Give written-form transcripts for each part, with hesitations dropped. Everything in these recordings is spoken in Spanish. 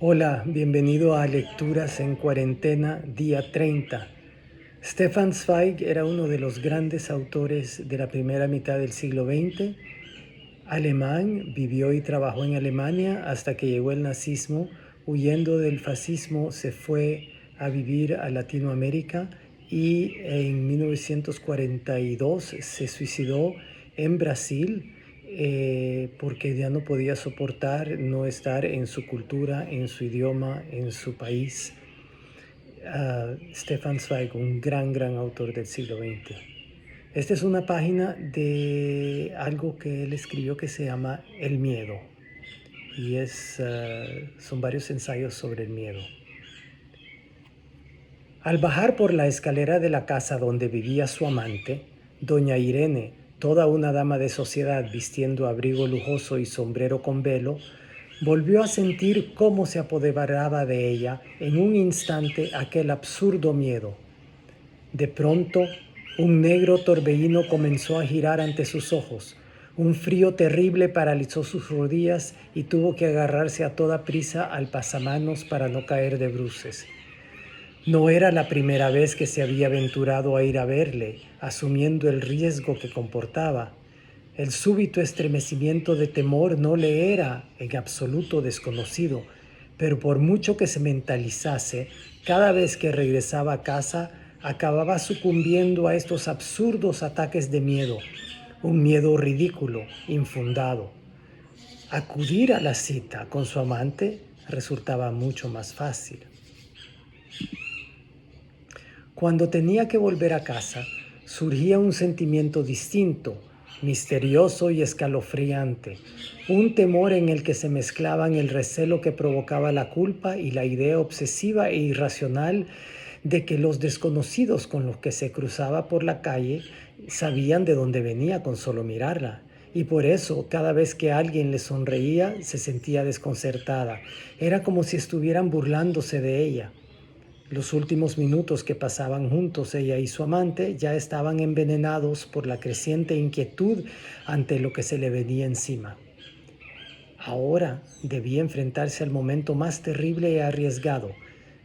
Hola, bienvenido a Lecturas en Cuarentena, día 30. Stefan Zweig era uno de los grandes autores de la primera mitad del siglo XX. Alemán, vivió y trabajó en Alemania hasta que llegó el nazismo. Huyendo del fascismo, se fue a vivir a Latinoamérica y en 1942 se suicidó en Brasil porque ya no podía soportar no estar en su cultura, en su idioma, en su país. Stefan Zweig, un gran autor del siglo XX. Esta es una página de algo que él escribió que se llama El miedo y son varios ensayos sobre el miedo. Al bajar por la escalera de la casa donde vivía su amante, doña Irene, toda una dama de sociedad vistiendo abrigo lujoso y sombrero con velo, volvió a sentir cómo se apoderaba de ella en un instante aquel absurdo miedo. De pronto, un negro torbellino comenzó a girar ante sus ojos. Un frío terrible paralizó sus rodillas y tuvo que agarrarse a toda prisa al pasamanos para no caer de bruces. No era la primera vez que se había aventurado a ir a verle, asumiendo el riesgo que comportaba. El súbito estremecimiento de temor no le era en absoluto desconocido, pero por mucho que se mentalizase, cada vez que regresaba a casa, acababa sucumbiendo a estos absurdos ataques de miedo, un miedo ridículo, infundado. Acudir a la cita con su amante resultaba mucho más fácil. Cuando tenía que volver a casa, surgía un sentimiento distinto, misterioso y escalofriante, un temor en el que se mezclaban el recelo que provocaba la culpa y la idea obsesiva e irracional de que los desconocidos con los que se cruzaba por la calle sabían de dónde venía con solo mirarla. Y por eso, cada vez que alguien le sonreía, se sentía desconcertada. Era como si estuvieran burlándose de ella. Los últimos minutos que pasaban juntos ella y su amante ya estaban envenenados por la creciente inquietud ante lo que se le venía encima. Ahora debía enfrentarse al momento más terrible y arriesgado,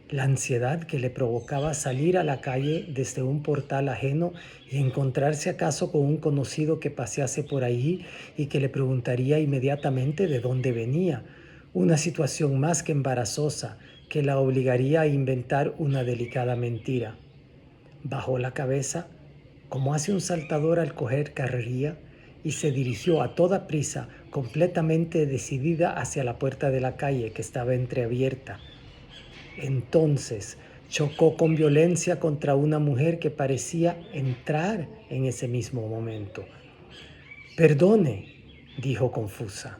la ansiedad que le provocaba salir a la calle desde un portal ajeno y encontrarse acaso con un conocido que pasease por allí y que le preguntaría inmediatamente de dónde venía. Una situación más que embarazosa que la obligaría a inventar una delicada mentira. Bajó la cabeza, como hace un saltador al coger carrería, y se dirigió a toda prisa, completamente decidida hacia la puerta de la calle que estaba entreabierta. Entonces chocó con violencia contra una mujer que parecía entrar en ese mismo momento. «Perdone», dijo confusa.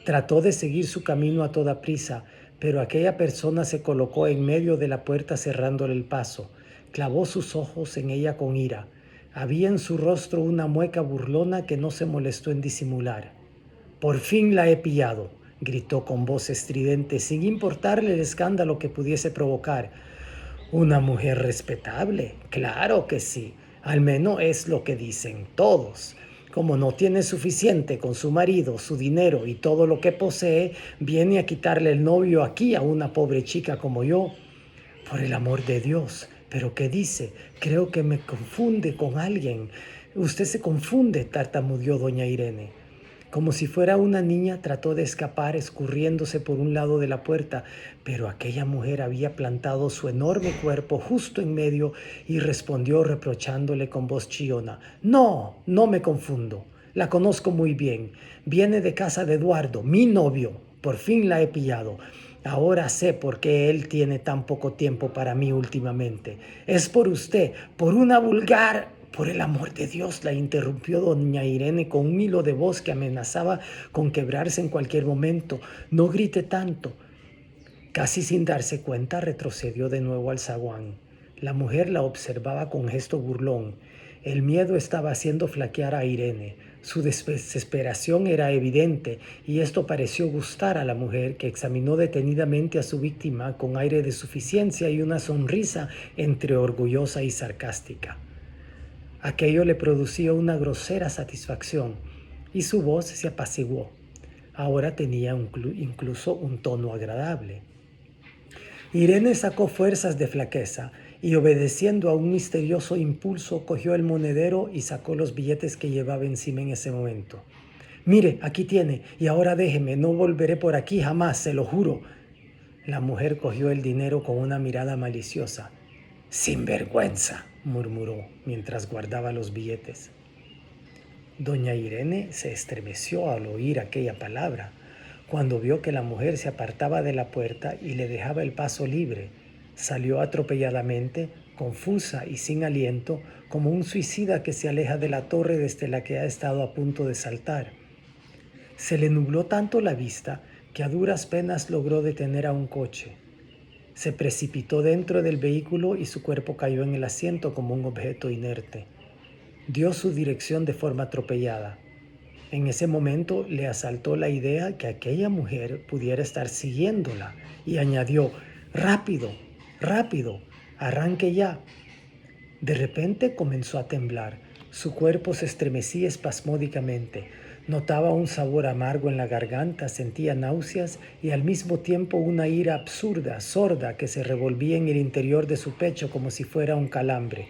Trató de seguir su camino a toda prisa, pero aquella persona se colocó en medio de la puerta cerrándole el paso. Clavó sus ojos en ella con ira. Había en su rostro una mueca burlona que no se molestó en disimular. «Por fin la he pillado», gritó con voz estridente, sin importarle el escándalo que pudiese provocar. «Una mujer respetable, claro que sí, al menos es lo que dicen todos. Como no tiene suficiente con su marido, su dinero y todo lo que posee, viene a quitarle el novio aquí a una pobre chica como yo. Por el amor de Dios, ¿pero qué dice? Creo que me confunde con alguien». «Usted se confunde», tartamudeó doña Irene. Como si fuera una niña, trató de escapar escurriéndose por un lado de la puerta, pero aquella mujer había plantado su enorme cuerpo justo en medio y respondió reprochándole con voz chillona: «No, no me confundo. La conozco muy bien. Viene de casa de Eduardo, mi novio. Por fin la he pillado. Ahora sé por qué él tiene tan poco tiempo para mí últimamente. Es por usted, por una vulgar...» «Por el amor de Dios», la interrumpió doña Irene con un hilo de voz que amenazaba con quebrarse en cualquier momento. «No grite tanto». Casi sin darse cuenta, retrocedió de nuevo al zaguán. La mujer la observaba con gesto burlón. El miedo estaba haciendo flaquear a Irene. Su desesperación era evidente y esto pareció gustar a la mujer, que examinó detenidamente a su víctima con aire de suficiencia y una sonrisa entre orgullosa y sarcástica. Aquello le producía una grosera satisfacción y su voz se apaciguó. ahora tenía incluso un tono agradable. Irene sacó fuerzas de flaqueza y, obedeciendo a un misterioso impulso, cogió el monedero y sacó los billetes que llevaba encima en ese momento. «Mire, aquí tiene, y ahora déjeme, no volveré por aquí jamás, se lo juro». La mujer cogió el dinero con una mirada maliciosa. «Sinvergüenza», murmuró mientras guardaba los billetes. Doña Irene se estremeció al oír aquella palabra. Cuando vio que la mujer se apartaba de la puerta y le dejaba el paso libre, salió atropelladamente, confusa y sin aliento, como un suicida que se aleja de la torre desde la que ha estado a punto de saltar. Se le nubló tanto la vista que a duras penas logró detener a un coche. Se precipitó dentro del vehículo y su cuerpo cayó en el asiento como un objeto inerte. Dio su dirección de forma atropellada. En ese momento le asaltó la idea que aquella mujer pudiera estar siguiéndola y añadió: «Rápido, rápido, arranque ya». De repente comenzó a temblar. Su cuerpo se estremecía espasmódicamente. Notaba un sabor amargo en la garganta, sentía náuseas y al mismo tiempo una ira absurda, sorda, que se revolvía en el interior de su pecho como si fuera un calambre.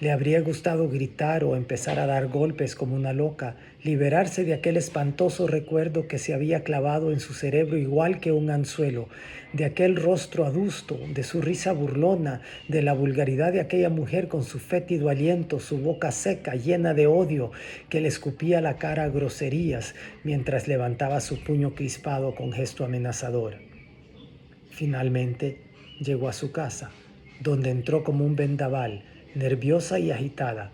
Le habría gustado gritar o empezar a dar golpes como una loca, liberarse de aquel espantoso recuerdo que se había clavado en su cerebro igual que un anzuelo, de aquel rostro adusto, de su risa burlona, de la vulgaridad de aquella mujer con su fétido aliento, su boca seca, llena de odio, que le escupía a la cara groserías mientras levantaba su puño crispado con gesto amenazador. Finalmente llegó a su casa, donde entró como un vendaval, nerviosa y agitada.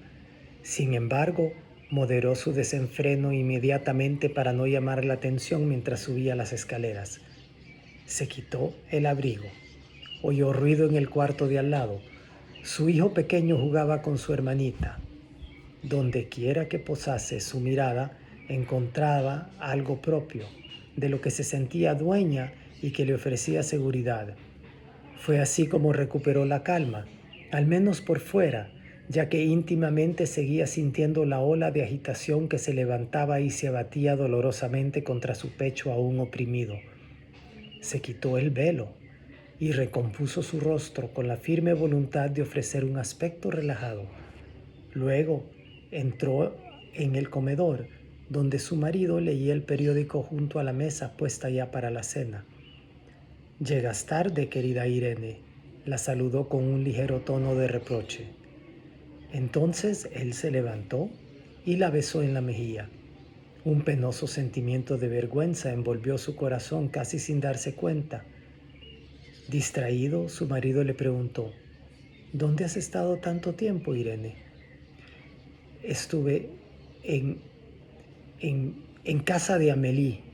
Sin embargo, moderó su desenfreno inmediatamente para no llamar la atención mientras subía las escaleras. Se quitó el abrigo. Oyó ruido en el cuarto de al lado. Su hijo pequeño jugaba con su hermanita. Donde quiera que posase su mirada, encontraba algo propio, de lo que se sentía dueña y que le ofrecía seguridad. Fue así como recuperó la calma, al menos por fuera, ya que íntimamente seguía sintiendo la ola de agitación que se levantaba y se abatía dolorosamente contra su pecho aún oprimido. Se quitó el velo y recompuso su rostro con la firme voluntad de ofrecer un aspecto relajado. Luego entró en el comedor, donde su marido leía el periódico junto a la mesa puesta ya para la cena. «Llegas tarde, querida Irene», la saludó con un ligero tono de reproche. Entonces él se levantó y la besó en la mejilla. Un penoso sentimiento de vergüenza envolvió su corazón casi sin darse cuenta. Distraído, su marido le preguntó: «¿Dónde has estado tanto tiempo, Irene?» «Estuve en, en casa de Amélie».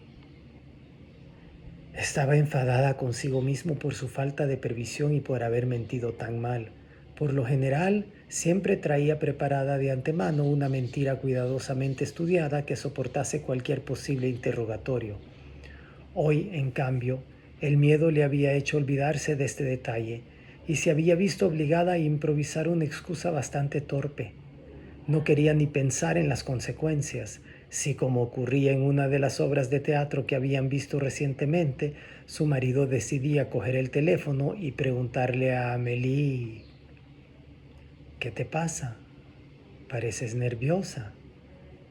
Estaba enfadada consigo mismo por su falta de previsión y por haber mentido tan mal. Por lo general, siempre traía preparada de antemano una mentira cuidadosamente estudiada que soportase cualquier posible interrogatorio. Hoy, en cambio, el miedo le había hecho olvidarse de este detalle y se había visto obligada a improvisar una excusa bastante torpe. No quería ni pensar en las consecuencias, si, como ocurría en una de las obras de teatro que habían visto recientemente, su marido decidía coger el teléfono y preguntarle a Amélie: «¿Qué te pasa? Pareces nerviosa.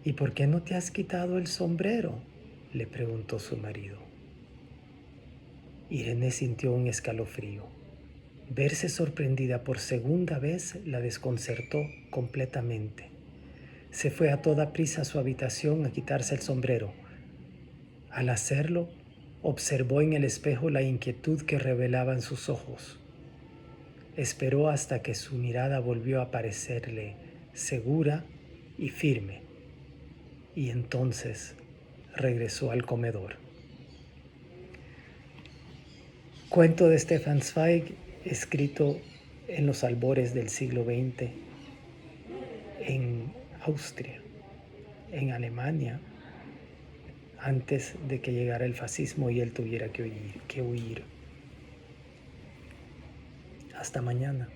¿Y por qué no te has quitado el sombrero?», le preguntó su marido. Irene sintió un escalofrío. Verse sorprendida por segunda vez la desconcertó completamente. Se fue a toda prisa a su habitación a quitarse el sombrero. Al hacerlo, observó en el espejo la inquietud que revelaban sus ojos. Esperó hasta que su mirada volvió a parecerle segura y firme, y entonces regresó al comedor. Cuento de Stefan Zweig, escrito en los albores del siglo XX en Austria, en Alemania, antes de que llegara el fascismo y él tuviera que huir. Hasta mañana.